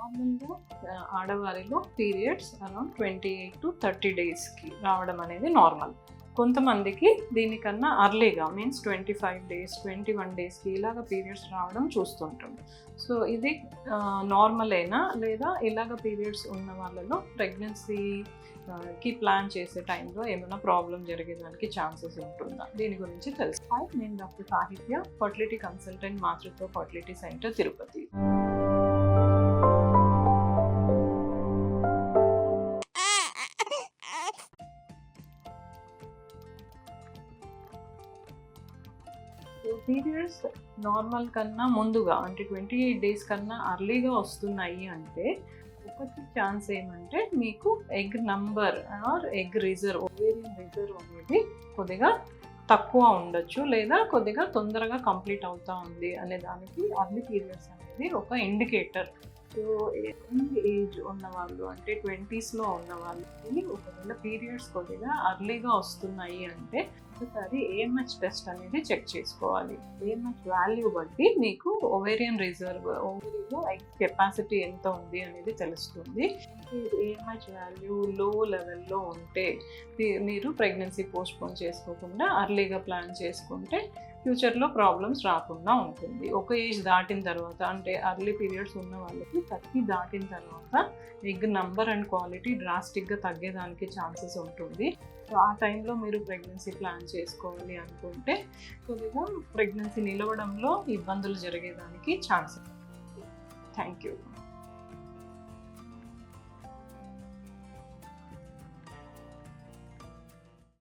నార్మల్గా ఆడవారిలో periods around 28 to 30 డేస్కి రావడం అనేది నార్మల్. కొంతమందికి దీనికన్నా అర్లీగా మీన్స్ 25 డేస్ 21 డేస్కి ఇలాగ పీరియడ్స్ రావడం చూస్తుంటాం. సో ఇది నార్మలేనా, లేదా ఇలాగ పీరియడ్స్ ఉన్న వాళ్ళలో ప్రెగ్నెన్సీకి ప్లాన్ చేసే టైంలో ఏమైనా ప్రాబ్లం జరిగేదానికి ఛాన్సెస్ ఉంటుందా, దీని గురించి తెలుసు. నేను డాక్టర్ సాహిత్య, ఫర్టిలిటీ కన్సల్టెంట్, మాతృత్వ fertility centre, Tirupati. Periods normal కన్నా ముందుగా అంటే 28 డేస్ కన్నా అర్లీగా వస్తున్నాయి అంటే ఒకటి ఛాన్స్ ఏమంటే మీకు egg number or egg reserve, ovarian reserve అనేది కొద్దిగా తక్కువ ఉండొచ్చు, లేదా కొద్దిగా తొందరగా కంప్లీట్ అవుతా ఉంది అనే దానికి అర్లీ పీరియడ్స్ అనేది ఒక ఇండికేటర్. సో యంగ్ ఏజ్ ఉన్నవాళ్ళు అంటే 20స్లో ఉన్న వాళ్ళకి ఒకవేళ పీరియడ్స్ కొద్దిగా అర్లీగా వస్తున్నాయి అంటే ఒకసారి AMH టెస్ట్ అనేది చెక్ చేసుకోవాలి. AMH వాల్యూ బట్టి మీకు ఓవేరియన్ రిజర్వ్, ఓవరీలో ఎగ్ కెపాసిటీ ఎంత ఉంది అనేది తెలుస్తుంది. AMH వాల్యూ లో లెవెల్లో ఉంటే మీరు ప్రెగ్నెన్సీ పోస్ట్పోన్ చేసుకోకుండా అర్లీగా ప్లాన్ చేసుకుంటే ఫ్యూచర్లో ప్రాబ్లమ్స్ రాకుండా ఉంటుంది. ఒక ఏజ్ దాటిన తర్వాత అంటే అర్లీ పీరియడ్స్ ఉన్న వాళ్ళకి 30 దాటిన తర్వాత ఎగ్ నంబర్ అండ్ క్వాలిటీ డ్రాస్టిక్గా తగ్గేదానికి ఛాన్సెస్ ఉంటుంది. సో ఆ టైంలో మీరు ప్రెగ్నెన్సీ ప్లాన్ చేసుకోవాలి అనుకుంటే కొద్దిగా ప్రెగ్నెన్సీ నిలవడంలో ఇబ్బందులు జరిగేదానికి ఛాన్సెస్. Thank you.